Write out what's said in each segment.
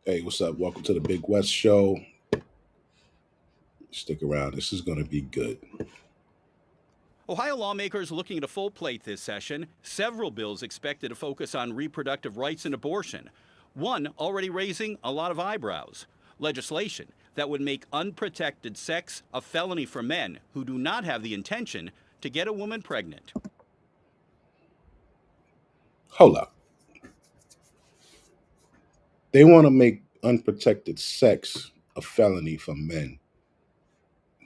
Hey, what's up? Welcome to the Big West Show. Stick around. This is going to be good. Ohio lawmakers looking at a full plate this session. Several bills expected to focus on reproductive rights and abortion. One already raising a lot of eyebrows. Legislation that would make unprotected sex a felony for men who do not have the intention to get a woman pregnant. Hold up. They want to make unprotected sex a felony for men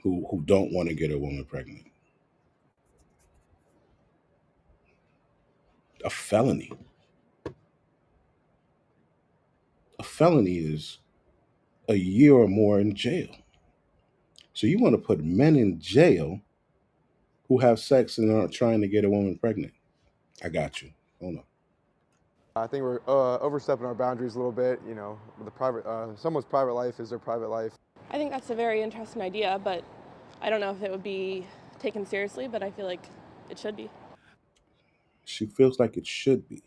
who don't want to get a woman pregnant. A felony. A felony is a year or more in jail. So you want to put men in jail who have sex and aren't trying to get a woman pregnant. I got you. Hold on. I think we're overstepping our boundaries a little bit. You know, the private, someone's private life is their private life. I think that's a very interesting idea, but I don't know if it would be taken seriously, but I feel like it should be. She feels like it should be.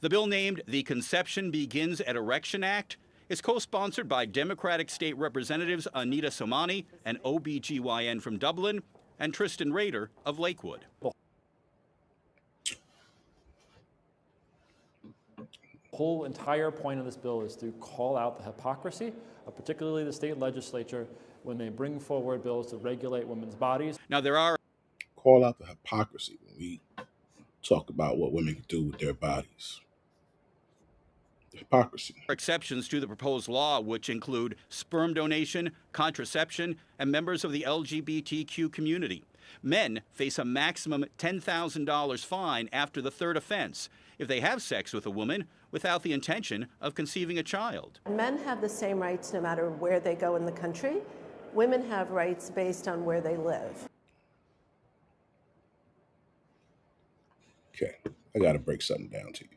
The bill named the Conception Begins at Erection Act is co-sponsored by Democratic State Representatives Anita Somani, an OBGYN from Dublin, and Tristan Rader of Lakewood. The whole entire point of this bill is to call out the hypocrisy of particularly the state legislature when they bring forward bills to regulate women's bodies. Now, there are Call out the hypocrisy when we talk about what women can do with their bodies. Hypocrisy. exceptions to the proposed law, which include sperm donation, contraception, and members of the LGBTQ community. Men face a maximum $10,000 fine after the third offense if they have sex with a woman without the intention of conceiving a child. Men have the same rights no matter where they go in the country. Women have rights based on where they live. Okay, I got to break something down to you.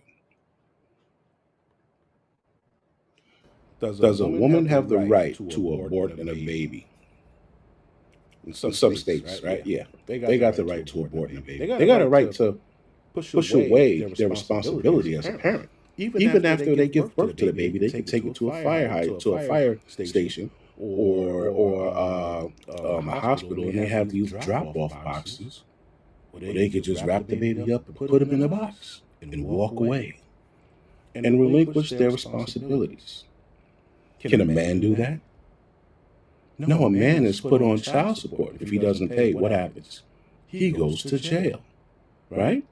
Does a woman have the right to abort a baby? In some states, right? Yeah. They got the right to abort a baby. They got a right to push away their responsibility as a parent. Even after they give birth to the baby, they can take it to a fire station or a hospital, and they have these drop-off boxes where they could just wrap the baby up and put him in a box and walk away and relinquish their responsibilities. Can a man do that? No, a man is put on child support. If he doesn't pay, what happens? He goes to jail, right?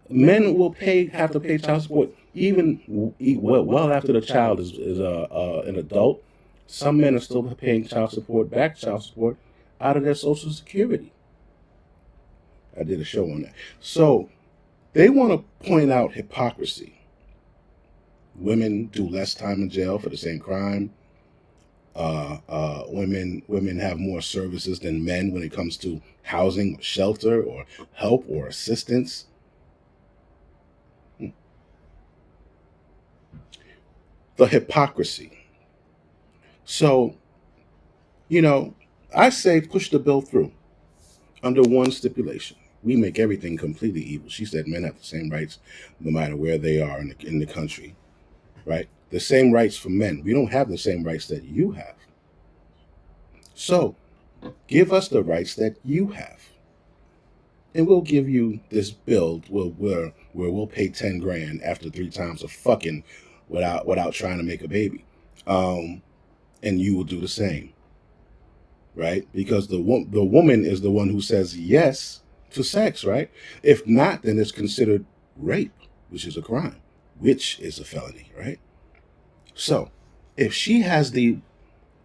Men will have to pay child support even well after the child is an adult. Some men are still paying child support out of their Social Security. I did a show on that. So they want to point out hypocrisy. Women do less time in jail for the same crime. Women have more services than men when it comes to housing, or shelter, or help or assistance. The hypocrisy. So, I say push the bill through under one stipulation. We make everything completely evil. She said men have the same rights no matter where they are in the country, right? The same rights for men. We don't have the same rights that you have. So give us the rights that you have. And we'll give you this bill where we'll pay 10 grand after 3 times of fucking without trying to make a baby. And you will do the same. Right? Because the woman is the one who says yes to sex, right? If not, then it's considered rape, which is a crime, which is a felony, right? So if she has the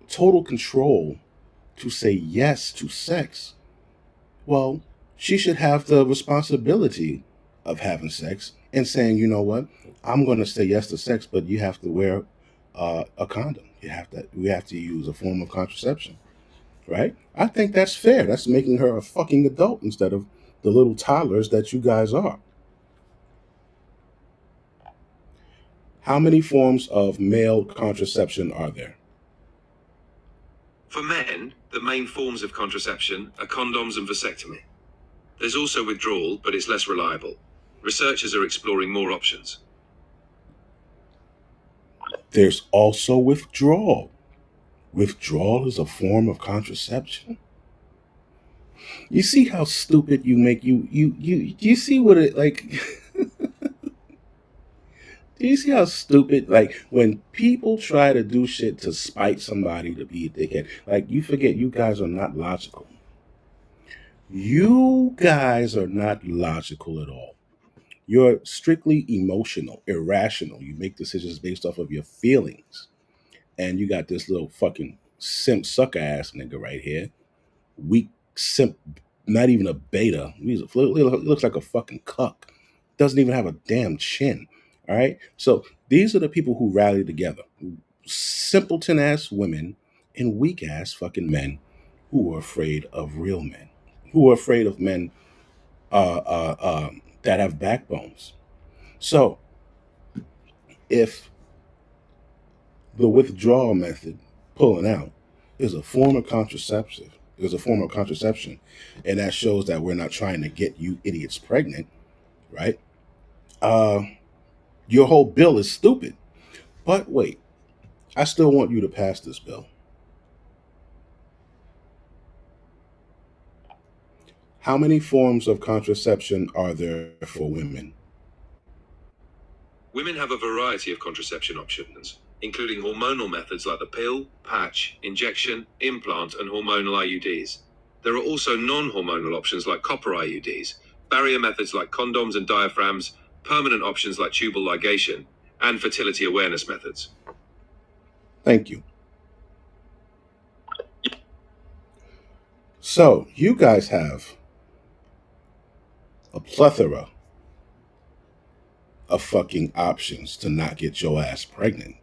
total control to say yes to sex, well, she should have the responsibility of having sex and saying, you know what, I'm going to say yes to sex, but you have to wear a condom. We have to use a form of contraception. Right? I think that's fair. That's making her a fucking adult instead of the little toddlers that you guys are. How many forms of male contraception are there? For men, the main forms of contraception are condoms and vasectomy. There's also withdrawal, but it's less reliable. Researchers are exploring more options. There's also withdrawal. Withdrawal is a form of contraception. You see how stupid you make you see what it like do you see how stupid, like, when people try to do shit to spite somebody to be a dickhead, like, you forget you guys are not logical. You guys are not logical at all. You're strictly emotional, irrational. You make decisions based off of your feelings. And you got this little fucking simp sucker ass nigga right here. Weak simp, not even a beta. He looks like a fucking cuck. Doesn't even have a damn chin. All right. So these are the people who rally together. Simpleton ass women and weak ass fucking men who are afraid of real men, who are afraid of men that have backbones. So if the withdrawal method, pulling out, is a form of contraception, and that shows that we're not trying to get you idiots pregnant, right? Your whole bill is stupid. But wait, I still want you to pass this bill. How many forms of contraception are there for women? Women have a variety of contraception options, including hormonal methods like the pill, patch, injection, implant, and hormonal IUDs. There are also non-hormonal options like copper IUDs, barrier methods like condoms and diaphragms, permanent options like tubal ligation, and fertility awareness methods. Thank you. So, you guys have a plethora of fucking options to not get your ass pregnant.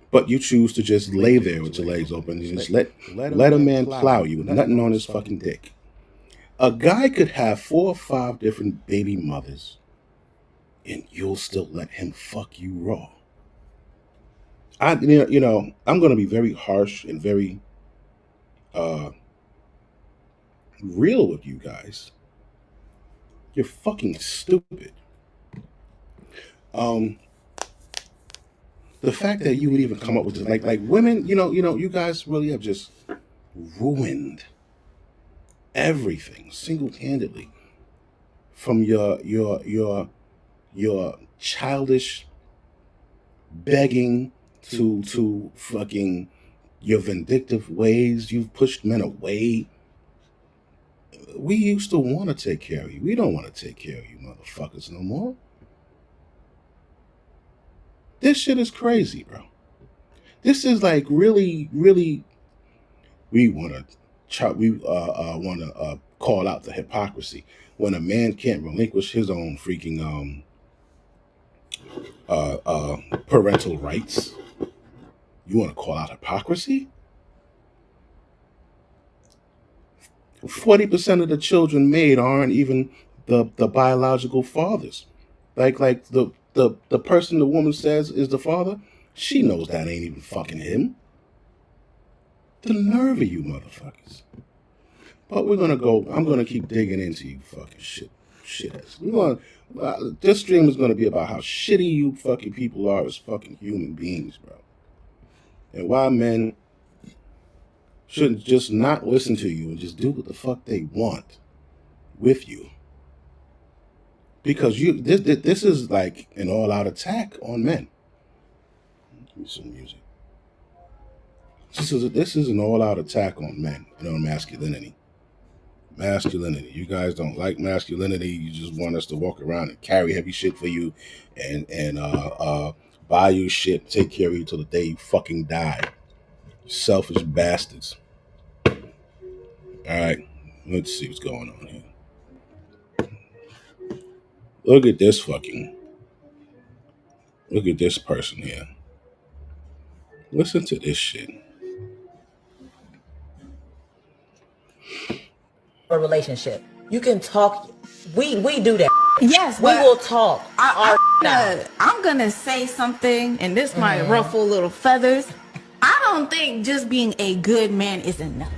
But you choose to just lay there with your legs open and just let a man plow you with nothing on his fucking dick. A guy could have 4 or 5 different baby mothers and you'll still let him fuck you raw. I'm going to be very harsh and very real with you guys. You're fucking stupid. The fact that you would even come up with this, like women, you guys really have just ruined everything single-handedly, from your childish begging to fucking your vindictive ways. You've pushed men away. We used to want to take care of you. We don't want to take care of you motherfuckers no more. This shit is crazy, bro. This is like really, really. We want to call out the hypocrisy when a man can't relinquish his own freaking parental rights. You want to call out hypocrisy? 40% of the children made aren't even the biological fathers. Like the person the woman says is the father, she knows that ain't even fucking him. The nerve of you motherfuckers. But I'm gonna keep digging into you fucking shitheads. This stream is gonna be about how shitty you fucking people are as fucking human beings, bro. And why men should just not listen to you and just do what the fuck they want with you. Because this is like an all-out attack on men. Give me some music. This is an all-out attack on men and on masculinity. Masculinity. You guys don't like masculinity. You just want us to walk around and carry heavy shit for you and buy you shit, take care of you till the day you fucking die. Selfish bastards. All right, let's see what's going on here. Look at this person here. Listen to this shit. A relationship. You can talk. We do that. Yes, we will talk. I'm gonna say something, and this might ruffle little feathers. I don't think just being a good man is enough.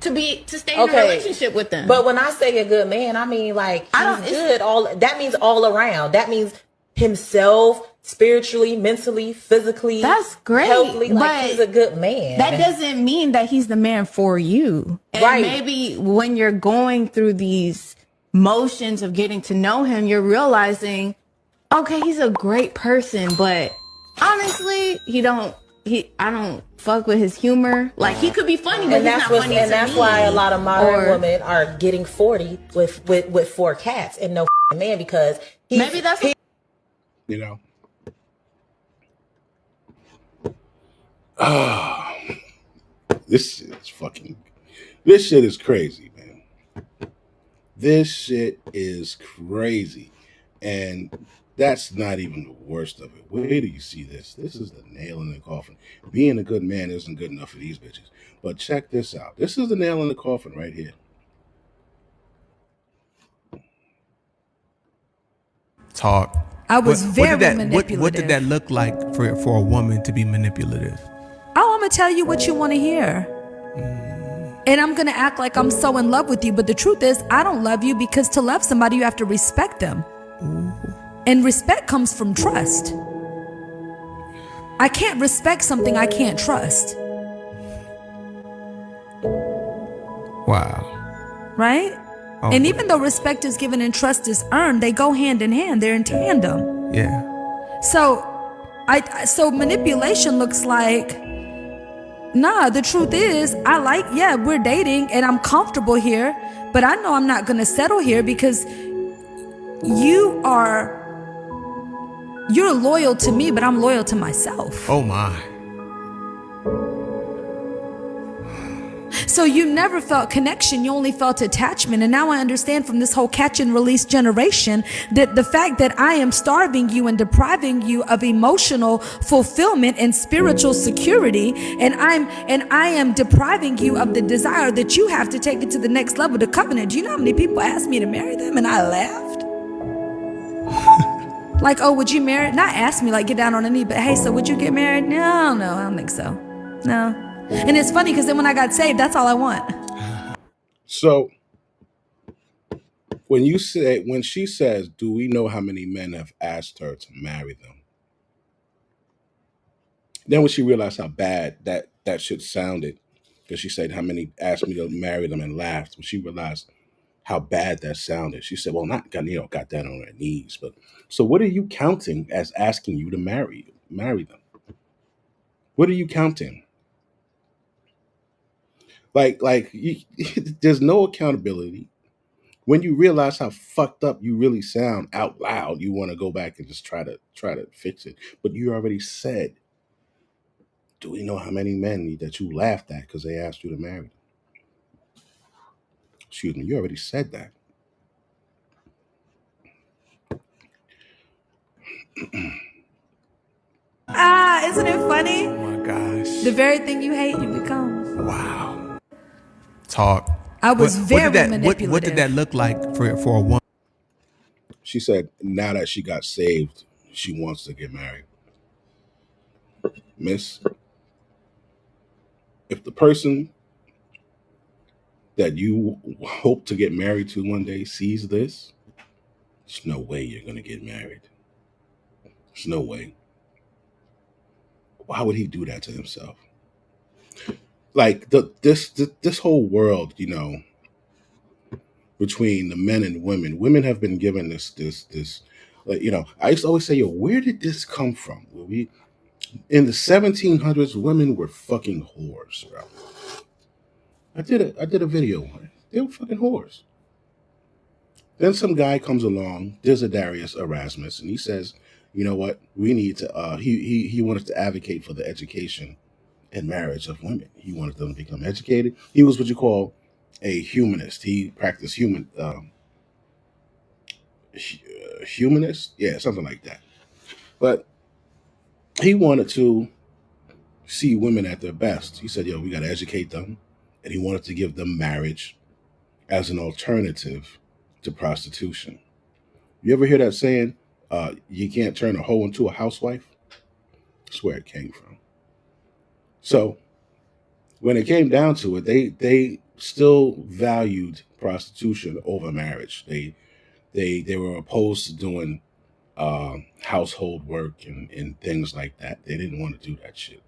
to stay in a relationship with them. But when I say a good man, I mean like he's good. That means all around. That means himself, spiritually, mentally, physically. That's great. Healthily, like he's a good man. That doesn't mean that he's the man for you. And right. Maybe when you're going through these motions of getting to know him, you're realizing, okay, he's a great person, but honestly, I don't fuck with his humor. Like, he could be funny, but he's not funny. And that's why a lot of modern women are getting 40 with 4 cats and no man, because maybe that's you know. This shit is crazy, man. This shit is crazy. And that's not even the worst of it. Where do you see this? This is the nail in the coffin. Being a good man isn't good enough for these bitches. But check this out. This is the nail in the coffin right here. Talk. I was very manipulative. What did that look like for a woman to be manipulative? Oh, I'm going to tell you what you want to hear. And I'm going to act like I'm so in love with you. But the truth is, I don't love you, because to love somebody, you have to respect them. And respect comes from trust. I can't respect something I can't trust. Wow. Right? Oh, and even though respect is given and trust is earned, they go hand in hand. They're in tandem. Yeah. So manipulation looks like, nah, the truth is, we're dating and I'm comfortable here, but I know I'm not going to settle here because you're loyal to me, but I'm loyal to myself. Oh my. So you never felt connection, you only felt attachment. And now I understand from this whole catch and release generation that the fact that I am starving you and depriving you of emotional fulfillment and spiritual security, and I am depriving you of the desire that you have to take it to the next level, the covenant. Do you know how many people asked me to marry them? And I laughed. Like, oh, would you marry? Not ask me, like, get down on a knee, but hey, so would you get married? No, I don't think so. No. And it's funny because then when I got saved, that's all I want. So when she says, do we know how many men have asked her to marry them? Then when she realized how bad that shit sounded, because she said how many asked me to marry them and laughed, when she realized how bad that sounded, she said, well, not got down on her knees, but so what are you counting as asking you to marry them? What are you counting? Like there's no accountability. When you realize how fucked up you really sound out loud, you want to go back and just try to fix it. But you already said, do we know how many men that you laughed at because they asked you to marry them? Excuse me, you already said that. Isn't it funny? Oh my gosh. The very thing you hate, you become. Wow. Talk. I was very manipulative. What did that look like for a woman? She said now that she got saved, she wants to get married. Miss, if the person that you hope to get married to one day sees this, there's no way you're going to get married. There's no way. Why would he do that to himself? Like this whole world, between the men and women have been given this, I used to always say, where did this come from? In the 1700s, women were fucking whores, bro. I did a video on it. They were fucking whores. Then some guy comes along, Desiderius Erasmus, and he says, you know what? We need to. He wanted to advocate for the education and marriage of women. He wanted them to become educated. He was what you call a humanist. He practiced humanist, yeah, something like that. But he wanted to see women at their best. He said, we got to educate them, and he wanted to give them marriage as an alternative to prostitution. You ever hear that saying, you can't turn a hoe into a housewife? That's where it came from. So when it came down to it, they still valued prostitution over marriage. They were opposed to doing household work and things like that. They didn't want to do that shit.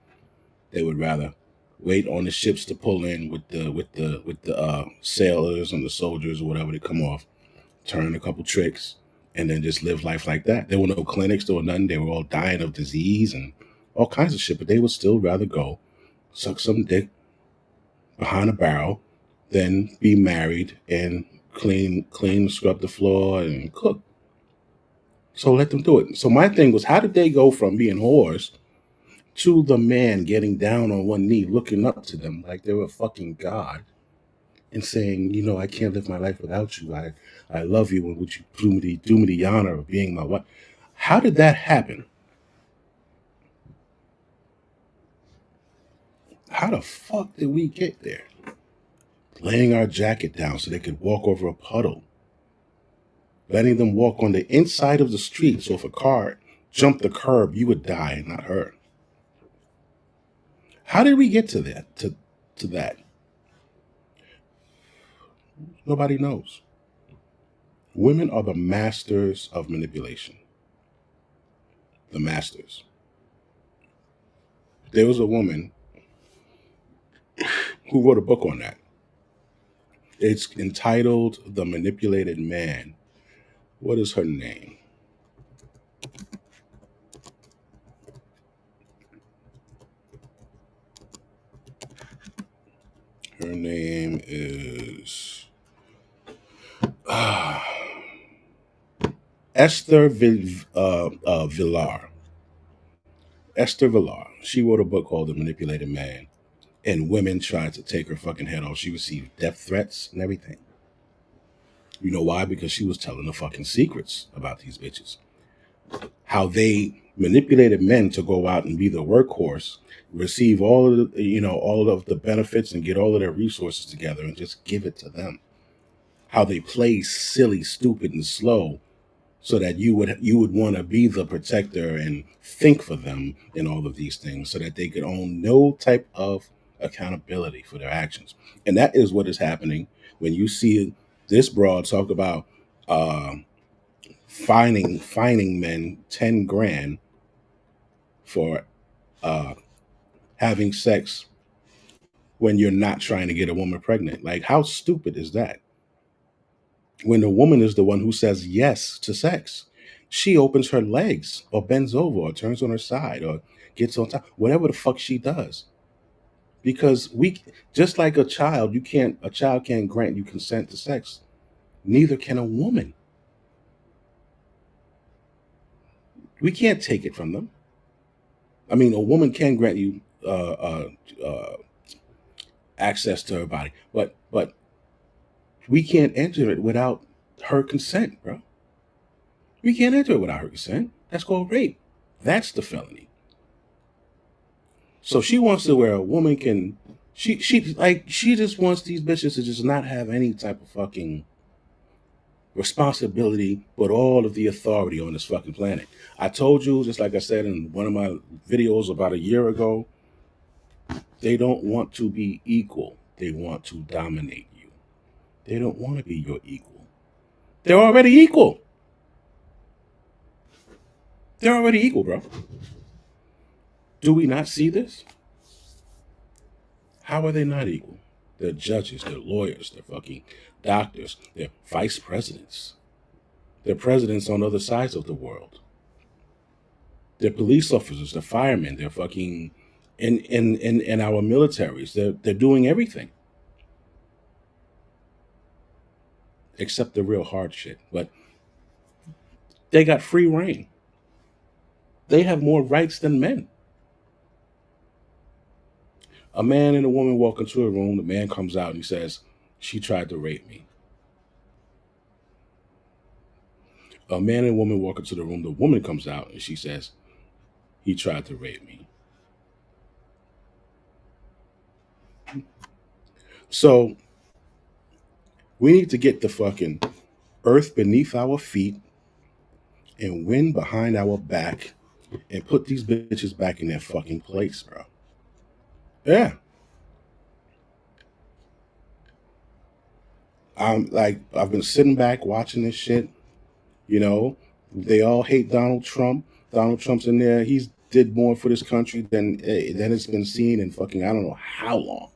They would rather wait on the ships to pull in with the sailors and the soldiers or whatever to come off, turn a couple tricks, and then just live life like that. There were no clinics, there were nothing. They were all dying of disease and all kinds of shit, but they would still rather go suck some dick behind a barrel than be married and clean, scrub the floor and cook. So let them do it. So my thing was, how did they go from being whores to the man getting down on one knee, looking up to them like they were a fucking god and saying, you know, I can't live my life without you. I love you, and would you do me the honor of being my wife? How did that happen? How the fuck did we get there? Laying our jacket down so they could walk over a puddle. Letting them walk on the inside of the street, so if a car jumped the curb, you would die, not her. How did we get to that? To that? Nobody knows. Women are the masters of manipulation. The masters. There was a woman who wrote a book on that. It's entitled The Manipulated Man. What is her name? Her name is Esther Villar. Esther Villar. She wrote a book called The Manipulated Man. And women tried to take her fucking head off. She received death threats and everything. You know why? Because she was telling the fucking secrets about these bitches. How they manipulated men to go out and be the workhorse, receive all of the, all of the benefits and get all of their resources together and just give it to them. How they play silly, stupid, and slow so that you would want to be the protector and think for them in all of these things so that they could own no type of accountability for their actions. And that is what is happening when you see this broad talk about fining men 10 grand for having sex when you're not trying to get a woman pregnant. Like, how stupid is that? When the woman is the one who says yes to sex, she opens her legs or bends over or turns on her side or gets on top, whatever the fuck she does. Because just like a child can't grant you consent to sex. Neither can a woman. We can't take it from them. I mean, a woman can grant you access to her body, but we can't enter it without her consent, bro. We can't enter it without her consent. That's called rape. That's the felony. So she wants to where a woman can, she just wants these bitches to just not have any type of fucking responsibility, but all of the authority on this fucking planet. I told you, just like I said in one of my videos about a year ago, they don't want to be equal. They want to dominate you. They don't want to be your equal. They're already equal. They're already equal, bro. Do we not see this? How are they not equal? They're judges, they're lawyers, they're fucking doctors, they're vice presidents. They're presidents on other sides of the world. They're police officers, they're firemen, they're fucking in our militaries. They're doing everything. Except the real hard shit. But they got free reign. They have more rights than men. A man and a woman walk into a room, the man comes out and he says, she tried to rape me. A man and a woman walk into the room, the woman comes out and she says, he tried to rape me. So we need to get the fucking earth beneath our feet and wind behind our back and put these bitches back in their fucking place, bro. Yeah. I've been sitting back watching this shit. You know, they all hate Donald Trump. Donald Trump's in there. He's did more for this country than it's been seen in fucking I don't know how long.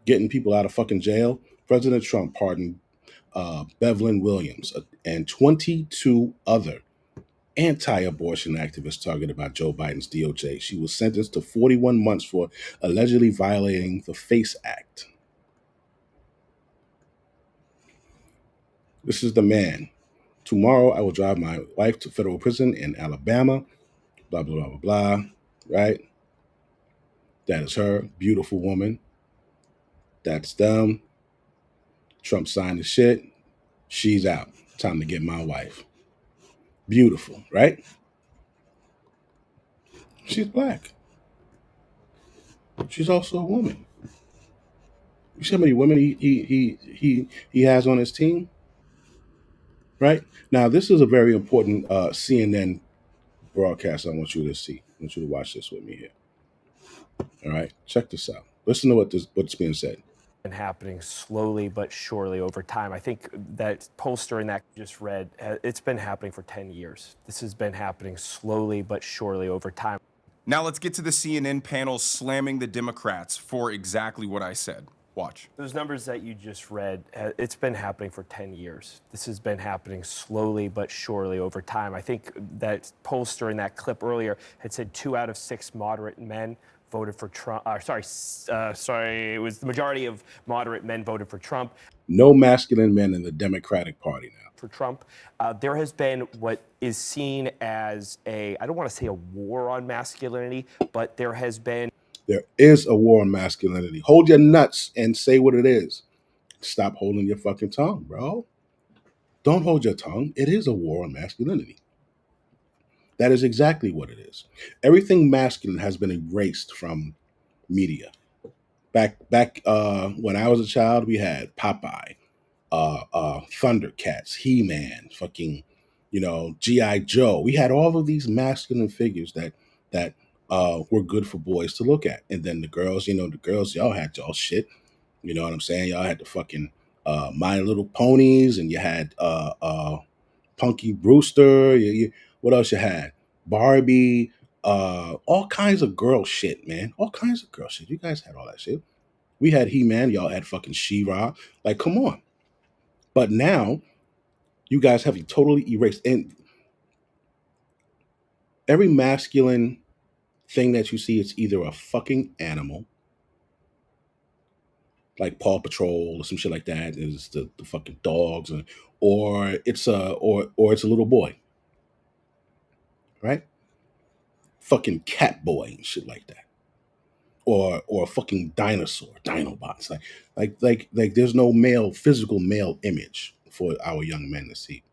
Getting people out of fucking jail. President Trump pardoned Bevelyn Williams and 22 other anti-abortion activists targeted by Joe Biden's DOJ. She was sentenced to 41 months for allegedly violating the FACE Act. This is the man. Tomorrow I will drive my wife to federal prison in Alabama. Blah, blah, blah, blah, blah. Right? That is her. Beautiful woman. That's them. Trump signed the shit. She's out. Time to get my wife. Beautiful, right? She's black. She's also a woman. You see how many women he has on his team? Right? Now, this is a very important CNN broadcast I want you to see. I want you to watch this with me here. All right? Check this out. Listen to what's being said. Been happening slowly but surely over time. I think that poster in that you just read, it's been happening for 10 years. This has been happening slowly but surely over time. Now let's get to the CNN panel slamming the Democrats for exactly what I said. Watch. Those numbers that you just read, it's been happening for 10 years. This has been happening slowly but surely over time. I think that pollster in that clip earlier had said 2 out of 6 moderate men voted for Trump. It was the majority of moderate men voted for Trump. No masculine men in the Democratic Party now. For Trump, there has been what is seen as I don't want to say a war on masculinity, but there is a war on masculinity. Hold your nuts and say what it is. Stop holding your fucking tongue, bro. Don't hold your tongue. It is a war on masculinity. That is exactly what it is. Everything masculine has been erased from media. Back when I was a child, we had Popeye, Thundercats, He-Man, fucking, G.I. Joe. We had all of these masculine figures that were good for boys to look at. And then the girls, y'all had y'all shit. You know what I'm saying? Y'all had the fucking My Little Ponies, and you had Punky Brewster. What else you had? Barbie, all kinds of girl shit, man. All kinds of girl shit. You guys had all that shit. We had He-Man. Y'all had fucking She-Ra. Like, come on. But now, you guys have totally erased. And every masculine thing that you see, it's either a fucking animal, like Paw Patrol or some shit like that. It's the fucking dogs, or it's a little boy, right? Fucking Catboy and shit like that, or a fucking dinosaur, Dinobots. Like there's no physical male image for our young men to see.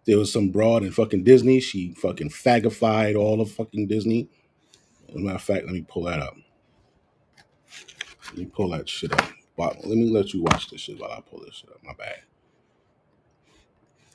There was some broad in fucking Disney. She fucking fagified all of fucking Disney. As a matter of fact, let me pull that up. Let me pull that shit up. Let me let you watch this shit while I pull this shit up. My bad.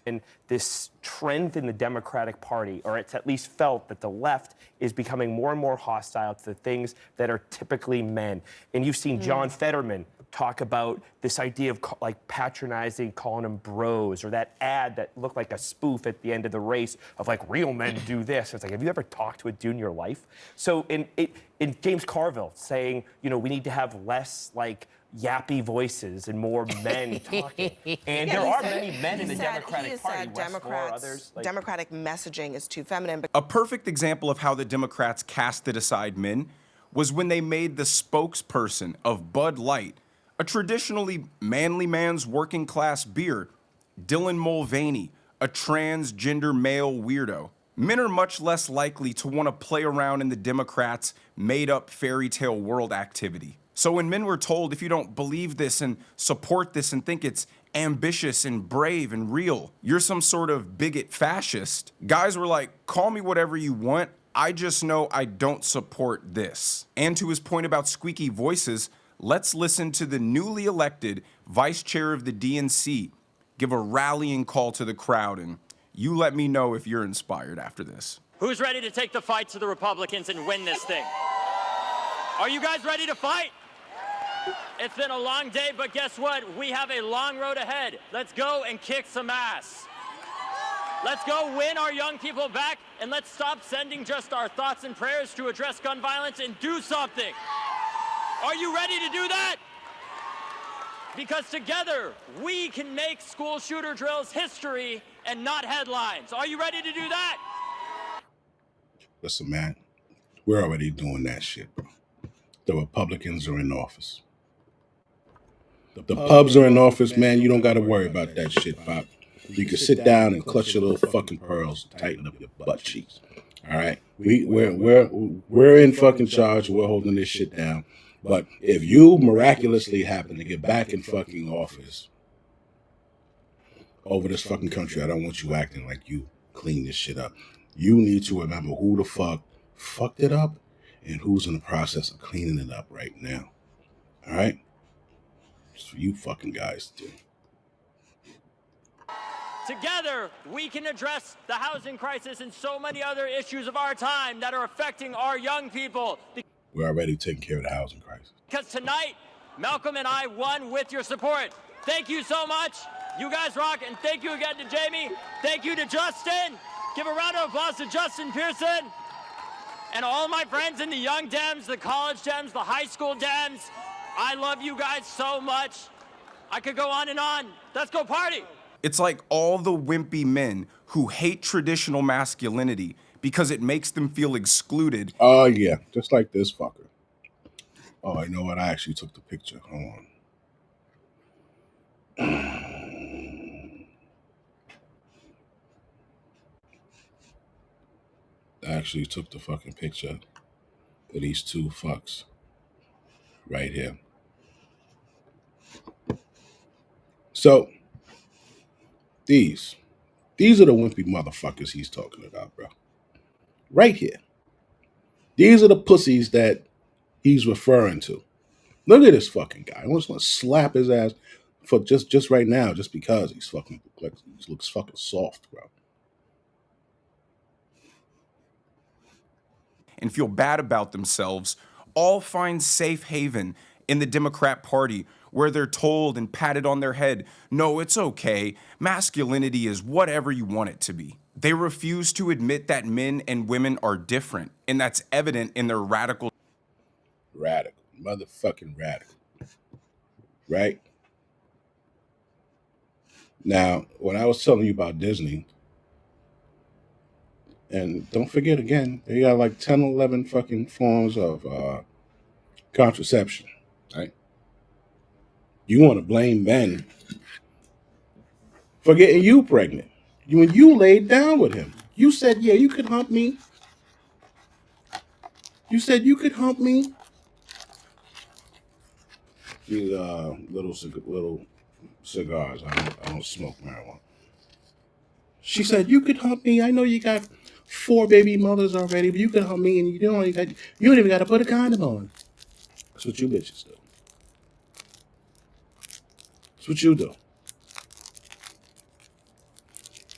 And this trend in the Democratic Party, or it's at least felt that the left is becoming more and more hostile to the things that are typically men. And you've seen John Fetterman talk about this idea of like patronizing, calling them bros, or that ad that looked like a spoof at the end of the race of like real men do this. It's like, have you ever talked to a dude in your life? So in James Carville saying, we need to have less like yappy voices and more men talking. And there are many men in the Democratic Party. Democratic messaging is too feminine. A perfect example of how the Democrats casted aside men was when they made the spokesperson of Bud Light, a traditionally manly man's working class beer, Dylan Mulvaney, a transgender male weirdo. Men are much less likely to want to play around in the Democrats' made-up fairy tale world activity. So when men were told, if you don't believe this and support this and think it's ambitious and brave and real, you're some sort of bigot fascist, guys were like, call me whatever you want, I just know I don't support this. And to his point about squeaky voices, let's listen to the newly elected vice chair of the DNC give a rallying call to the crowd, and you let me know if you're inspired after this. Who's ready to take the fight to the Republicans and win this thing? Are you guys ready to fight? It's been a long day, but guess what? We have a long road ahead. Let's go and kick some ass. Let's go win our young people back, and let's stop sending just our thoughts and prayers to address gun violence and do something. Are you ready to do that? Because together, we can make school shooter drills history and not headlines. Are you ready to do that? Listen, man, we're already doing that shit, bro. The Republicans are in office. The pubs are in office, man. You don't got to worry about that shit, Pop. You can sit down and clutch your little fucking pearls, tighten up your butt cheeks. All right, we're in fucking charge. We're holding this shit down. But if you miraculously happen to get back in fucking office over this fucking country, I don't want you acting like you clean this shit up. You need to remember who the fuck fucked it up and who's in the process of cleaning it up right now. All right? It's for you fucking guys to do. Together, we can address the housing crisis and so many other issues of our time that are affecting our young people. We're already taking care of the housing crisis. Because tonight, Malcolm and I won with your support. Thank you so much. You guys rock, and thank you again to Jamie. Thank you to Justin. Give a round of applause to Justin Pearson. And all my friends in the young Dems, the college Dems, the high school Dems. I love you guys so much. I could go on and on. Let's go party. It's like all the wimpy men who hate traditional masculinity because it makes them feel excluded. Oh, yeah, just like this fucker. Oh, you know what? I actually took the picture. Hold on. I actually took the fucking picture of these two fucks right here. So, these are the wimpy motherfuckers he's talking about, bro. Right here. These are the pussies that he's referring to. Look at this fucking guy. I just want to slap his ass for just right now, just because he's fucking, like, he looks fucking soft, bro. And feel bad about themselves, all find safe haven in the Democrat Party, where they're told and patted on their head, no, it's okay. Masculinity is whatever you want it to be. They refuse to admit that men and women are different, and that's evident in their radical, motherfucking radical, right? Now, when I was telling you about Disney, and don't forget again, they got like 10, 11 fucking forms of contraception, right? You want to blame men for getting you pregnant. When you laid down with him, you said, yeah, you could hump me. You said you could hump me. These little cigars. I don't smoke marijuana. She said, you could hump me. I know you got 4 baby mothers already, but you could hump me, and you don't even got to put a condom on. That's what you bitches do. That's what you do.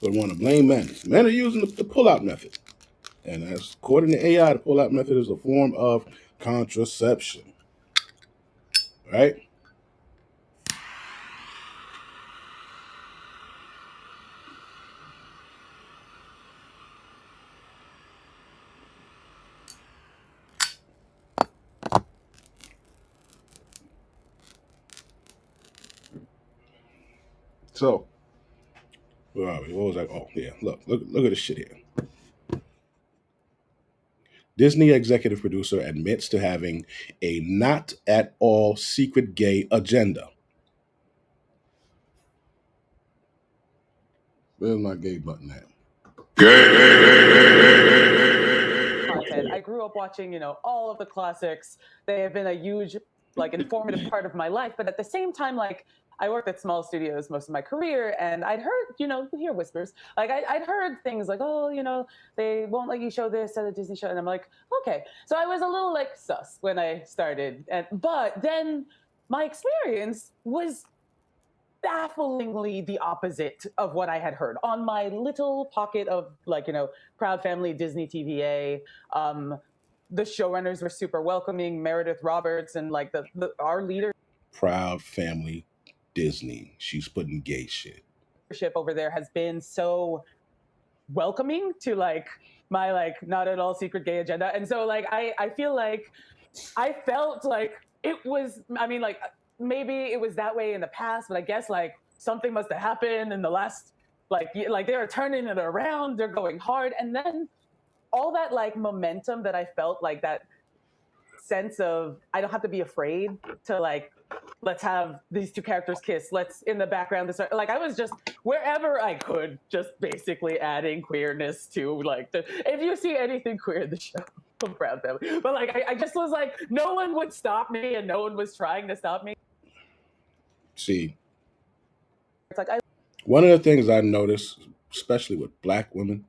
But want to blame men. Men are using the pull-out method. And as according to AI, the pull-out method is a form of contraception. Right? So, where are we? What was that? Oh, yeah. Look at this shit here. Disney executive producer admits to having a not at all secret gay agenda. Where's my gay button at? Content. I grew up watching, all of the classics. They have been a huge, informative part of my life. But at the same time, I worked at small studios most of my career, and I'd heard, you hear whispers. I'd heard things like, oh, they won't let you show this at a Disney show. And I'm like, okay. So I was a little sus when I started. But then my experience was bafflingly the opposite of what I had heard on my little pocket of Proud Family Disney TVA. The showrunners were super welcoming. Meredith Roberts and our leader. proud family Disney. She's putting gay shit. Over there has been so welcoming to like my like not at all secret gay agenda, and so like I feel like I felt like it was, I mean, like maybe it was that way in the past, but I guess like something must have happened in the last like they're turning it around, they're going hard, and then all that like momentum that I felt, like that sense of I don't have to be afraid to like, let's have these two characters kiss, let's in the background to start, like I was just wherever I could just basically adding queerness to like if you see anything queer in the show, I'm proud family, but like I just was like no one would stop me and no one was trying to stop me. See, it's like one of the things I noticed, especially with black women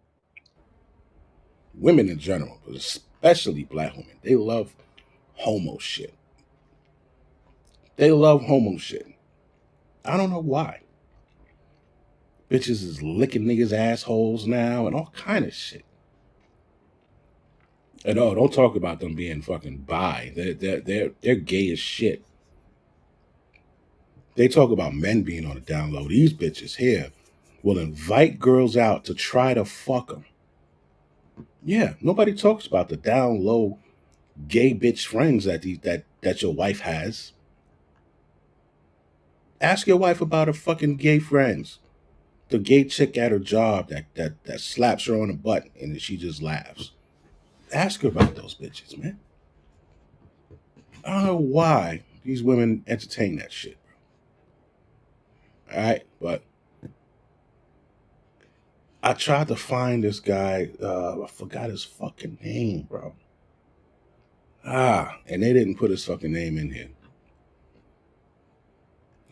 in general, but especially black women, they love homo shit. They love homo shit. I don't know why. Bitches is licking niggas' assholes now and all kind of shit. And oh, don't talk about them being fucking bi. They're gay as shit. They talk about men being on the down low. These bitches here will invite girls out to try to fuck them. Yeah, nobody talks about the down low gay bitch friends that your wife has. Ask your wife about her fucking gay friends. The gay chick at her job that slaps her on the butt and she just laughs. Ask her about those bitches, man. I don't know why these women entertain that shit, bro. All right, but I tried to find this guy. I forgot his fucking name, bro. And they didn't put his fucking name in here.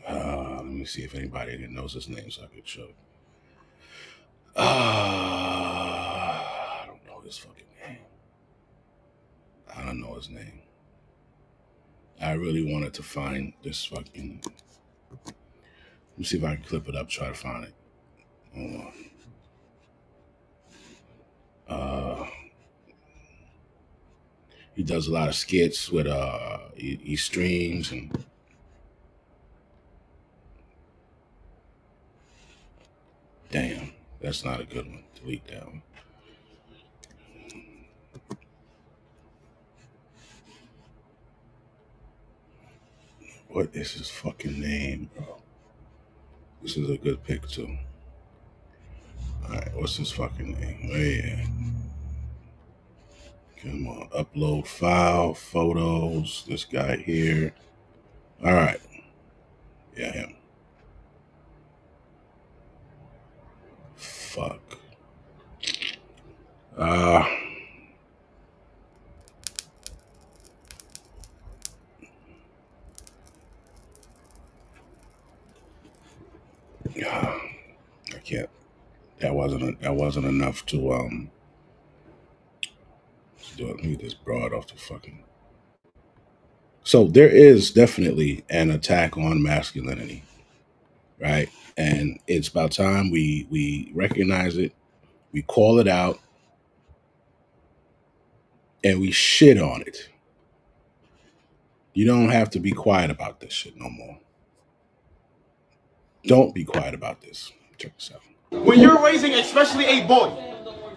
Let me see if anybody knows his name so I could show it. I don't know his fucking name. I don't know his name. I really wanted to find this fucking... Let me see if I can clip it up, try to find it. Hold on. He does a lot of skits with, he streams and... Damn, that's not a good one. Delete that one. What is his fucking name, bro? This is a good pic, too. Alright, what's his fucking name? Where you at? Come on, upload file, photos, this guy here. Alright. Yeah, him. Fuck. I can't. That wasn't enough to do it. Let me get this broad off the fucking. So there is definitely an attack on masculinity, right? And it's about time we recognize it, we call it out, and we shit on it. You don't have to be quiet about this shit no more. Don't be quiet about this. Check this out. When you're raising especially a boy,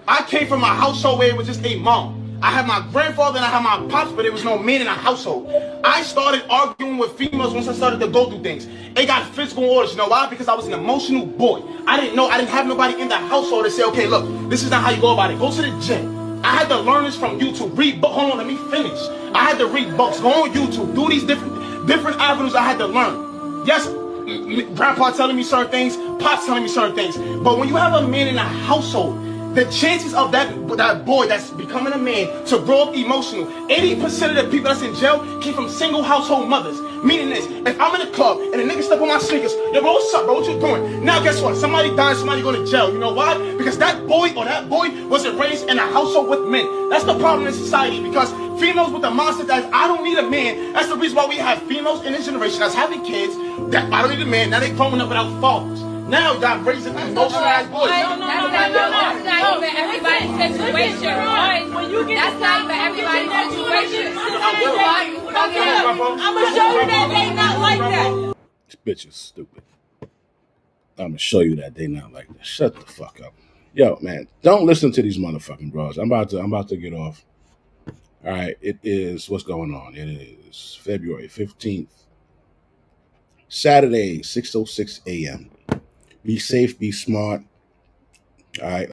I came from a household where it was just a mom. I had my grandfather and I had my pops, but there was no man in the household. I started arguing with females once I started to go through things. It got physical orders. You know why? Because I was an emotional boy. I didn't have nobody in the household to say, okay, look, this is not how you go about it. Go to the gym. I had to learn this from YouTube. Read books. Hold on, let me finish. I had to read books. Go on YouTube. Do these different avenues I had to learn. Yes, grandpa telling me certain things, pops telling me certain things. But when you have a man in a household, the chances of that boy that's becoming a man to grow up emotional, 80% of the people that's in jail came from single household mothers. Meaning this, if I'm in a club and a nigga step on my sneakers, yo bro, what's up bro, what you doing? Now guess what, somebody died, somebody go to jail. You know why? Because that boy wasn't raised in a household with men. That's the problem in society, because females with the mindset that I don't need a man. That's the reason why we have females in this generation that's having kids that I don't need a man. Now they growing up without fathers. Now y'all raising emotionalized boys. That's not even everybody's situation. That's not even everybody's situation. I'm gonna show you that they not like that. This bitch is stupid. I'm gonna show you that they not like that. Shut the fuck up. Yo, man, don't listen to these motherfucking bros. I'm about to get off. All right, it is, what's going on? It is February 15th, Saturday, 6:06 a.m. Be safe, be smart. All right.